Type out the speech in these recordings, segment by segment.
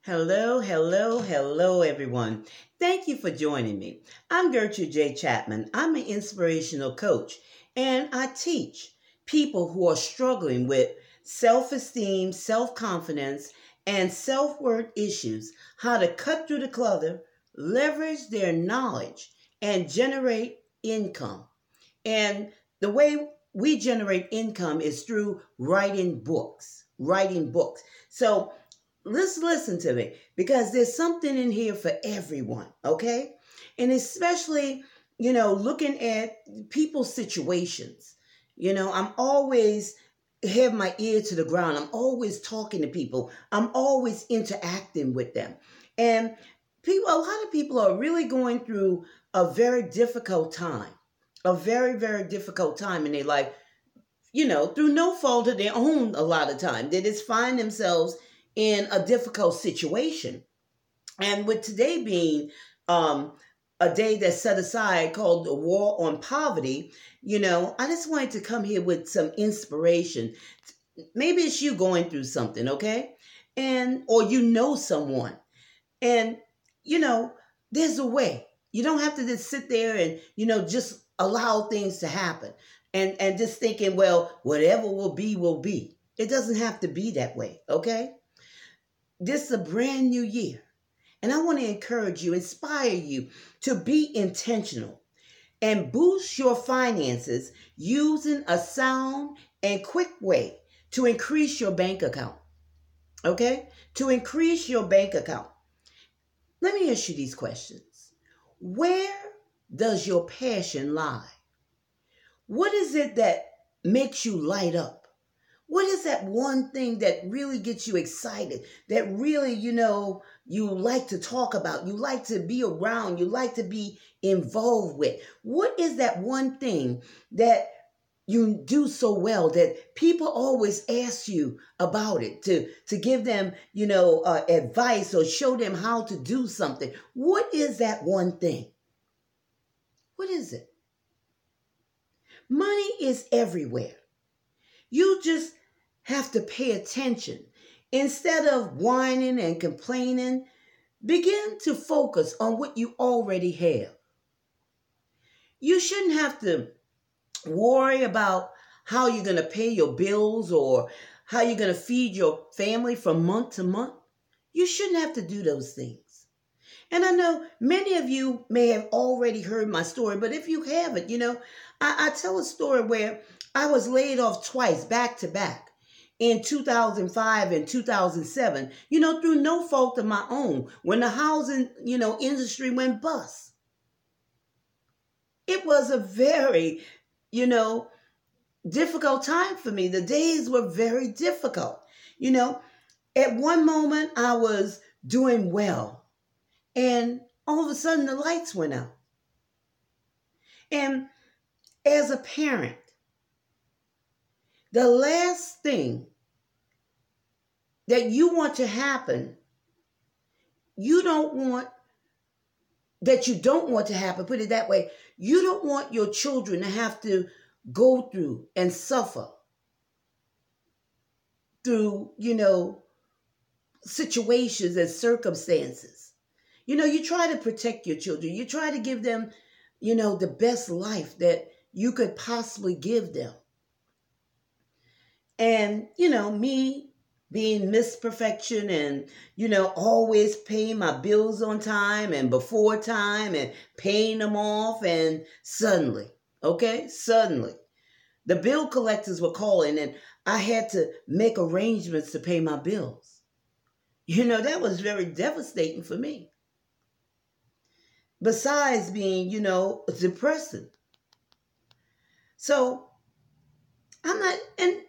Hello, hello, hello, everyone. Thank you for joining me. I'm Gertrude J. Chapman. I'm an inspirational coach, and I teach people who are struggling with self esteem, self confidence, and self worth issues how to cut through the clutter, leverage their knowledge, and generate income. And the way we generate income is through writing books, writing books. So let's listen to me because there's something in here for everyone, okay? And especially, looking at people's situations. I'm always have my ear to the ground. I'm always talking to people. I'm always interacting with them. And a lot of people are really going through a very difficult time, a very, very difficult time in their life, through no fault of their own a lot of time. They just find themselves in a difficult situation. And with today being um, a day that's set aside called the War on Poverty, I just wanted to come here with some inspiration. Maybe it's you going through something, okay? Or someone. And, you know, there's a way. You don't have to just sit there and, just allow things to happen and just thinking, well, whatever will be, will be. It doesn't have to be that way, okay? This is a brand new year. And I want to encourage you, inspire you to be intentional and boost your finances using a sound and quick way to increase your bank account, okay? To increase your bank account. Let me ask you these questions. Where does your passion lie? What is it that makes you light up? What is that one thing that really gets you excited? That really, you like to talk about, you like to be around, you like to be involved with? What is that one thing that you do so well that people always ask you about it to give them, advice or show them how to do something? What is that one thing? What is it? Money is everywhere. You just have to pay attention. Instead of whining and complaining, begin to focus on what you already have. You shouldn't have to worry about how you're going to pay your bills or how you're going to feed your family from month to month. You shouldn't have to do those things. And I know many of you may have already heard my story, but if you haven't, I tell a story where I was laid off twice, back to back, in 2005 and 2007, through no fault of my own, when the housing, industry went bust. It was a very, you know, difficult time for me. The days were very difficult. You know, at one moment I was doing well, and all of a sudden the lights went out. And as a parent, the last thing that you want to happen, you don't want that you don't want to happen, put it that way. You don't want your children to have to go through and suffer through, situations and circumstances. You try to protect your children. You try to give them, the best life that you could possibly give them. And, me being Miss Perfection and, always paying my bills on time and before time and paying them off. And suddenly, the bill collectors were calling and I had to make arrangements to pay my bills. That was very devastating for me. Besides being, depressing. So and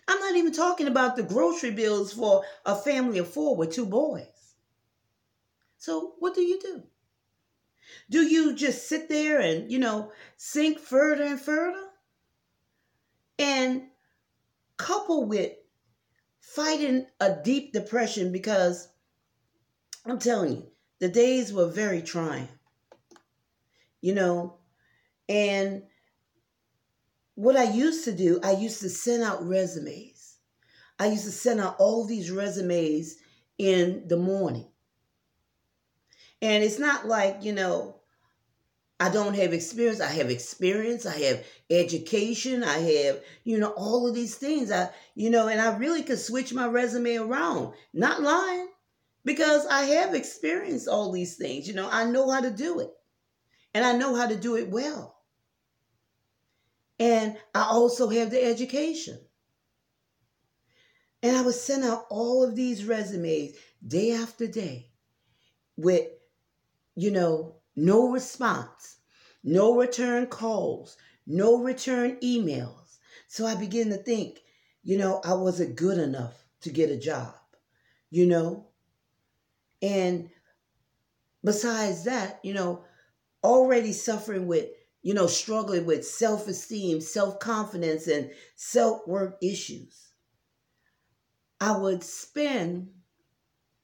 I'm not even talking about the grocery bills for a family of four with two boys. So what do you do? Do you just sit there and, sink further and further? And couple with fighting a deep depression, because I'm telling you, the days were very trying, and what I used to do, I used to send out resumes. I used to send out all these resumes in the morning. And it's not like, I don't have experience. I have experience. I have education. I have, all of these things. And I really could switch my resume around. Not lying, because I have experienced all these things. I know how to do it. And I know how to do it well. And I also have the education. And I would send out all of these resumes day after day with, no response, no return calls, no return emails. So I began to think, I wasn't good enough to get a job, And besides that, already suffering with, struggling with self-esteem, self-confidence, and self-worth issues. I would spend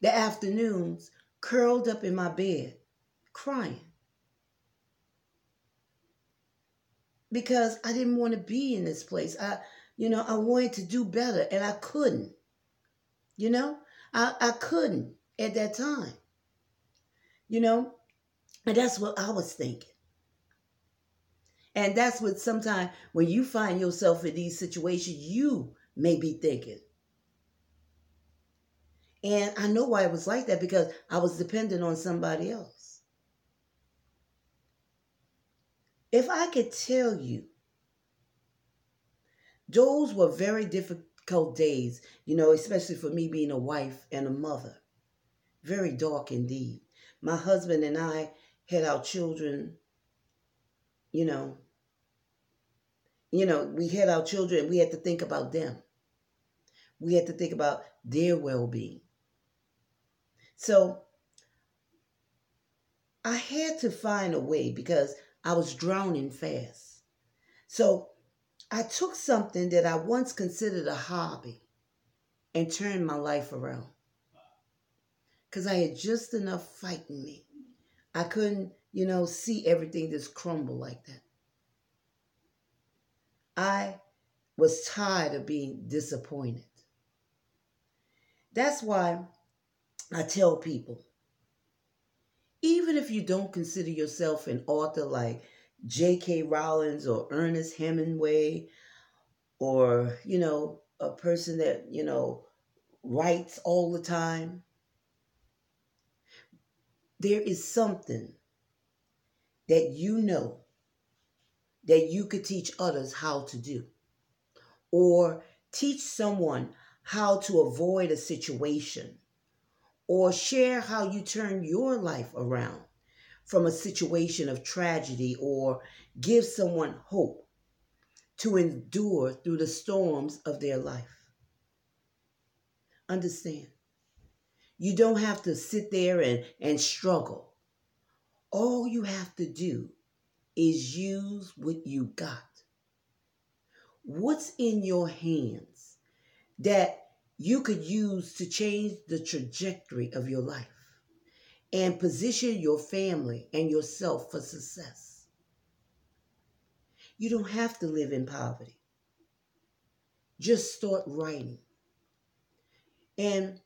the afternoons curled up in my bed, crying. Because I didn't want to be in this place. I wanted to do better, and I couldn't. I couldn't at that time. And that's what I was thinking. And that's what sometimes when you find yourself in these situations, you may be thinking. And I know why it was like that, because I was dependent on somebody else. If I could tell you, those were very difficult days, especially for me being a wife and a mother. Very dark indeed. My husband and I had our children, we had our children, and we had to think about them. We had to think about their well-being. So I had to find a way, because I was drowning fast. So I took something that I once considered a hobby and turned my life around. Because I had just enough fight in me. I couldn't, see everything just crumble like that. I was tired of being disappointed. That's why I tell people, even if you don't consider yourself an author like J.K. Rowling or Ernest Hemingway, or, a person that, writes all the time, there is something that that you could teach others how to do, or teach someone how to avoid a situation, or share how you turn your life around from a situation of tragedy, or give someone hope to endure through the storms of their life. Understand, you don't have to sit there and struggle. All you have to do is use what you got. What's in your hands that you could use to change the trajectory of your life and position your family and yourself for success? You don't have to live in poverty. Just start writing. And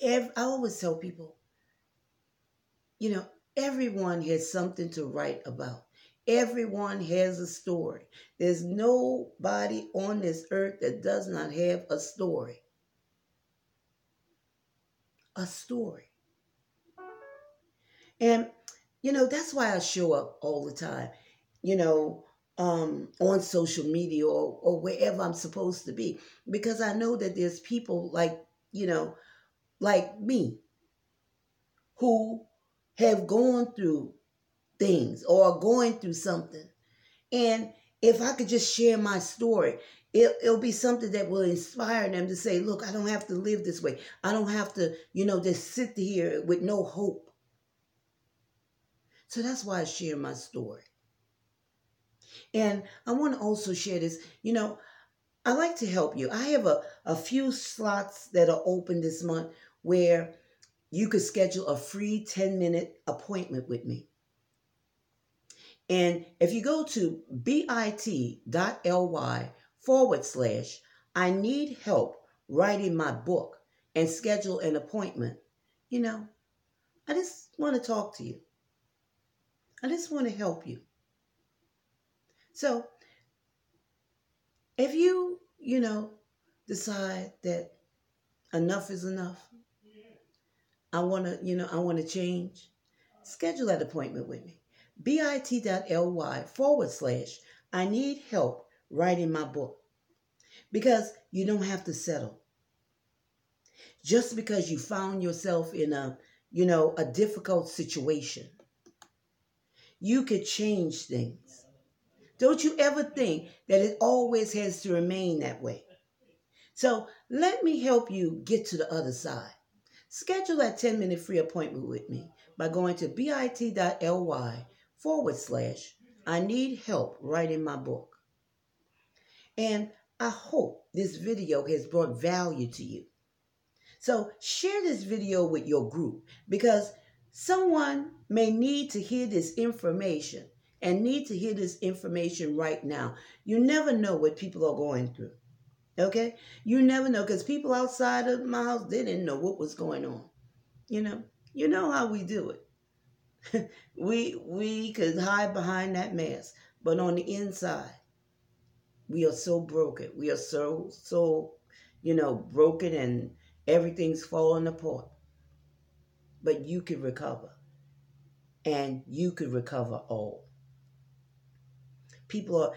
I always tell people, everyone has something to write about. Everyone has a story. There's nobody on this earth that does not have a story. A story. And, that's why I show up all the time, on social media, or wherever I'm supposed to be. Because I know that there's people like me, who have gone through things or are going through something. And if I could just share my story, it'll be something that will inspire them to say, look, I don't have to live this way. I don't have to, just sit here with no hope. So that's why I share my story. And I want to also share this, I like to help you. I have a few slots that are open this month where you could schedule a free 10-minute appointment with me. And if you go to bit.ly/I need help writing my book, and schedule an appointment, you know, I just want to talk to you. I just want to help you. So if you decide that enough is enough, I want to change, schedule that appointment with me. bit.ly/, I need help writing my book. Because you don't have to settle. Just because you found yourself in a difficult situation, you could change things. Don't you ever think that it always has to remain that way. So let me help you get to the other side. Schedule that 10-minute free appointment with me by going to bit.ly/, I need help writing my book. And I hope this video has brought value to you. So share this video with your group because someone may need to hear this information and need to hear this information right now. You never know what people are going through. Okay? You never know because people outside of my house, they didn't know what was going on. You know how we do it. we could hide behind that mask, but on the inside, we are so broken. We are so broken and everything's falling apart. But you can recover. And you could recover all. People are,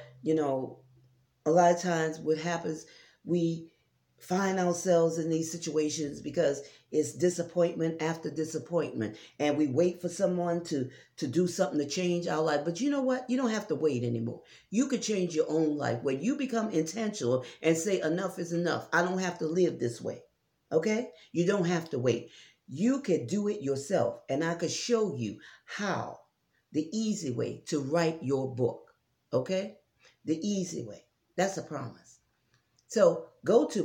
a lot of times what happens, we find ourselves in these situations because it's disappointment after disappointment. And we wait for someone to do something to change our life. But you know what? You don't have to wait anymore. You could change your own life when you become intentional and say enough is enough. I don't have to live this way. Okay? You don't have to wait. You could do it yourself. And I could show you how, the easy way to write your book. Okay? The easy way. That's a promise. So go to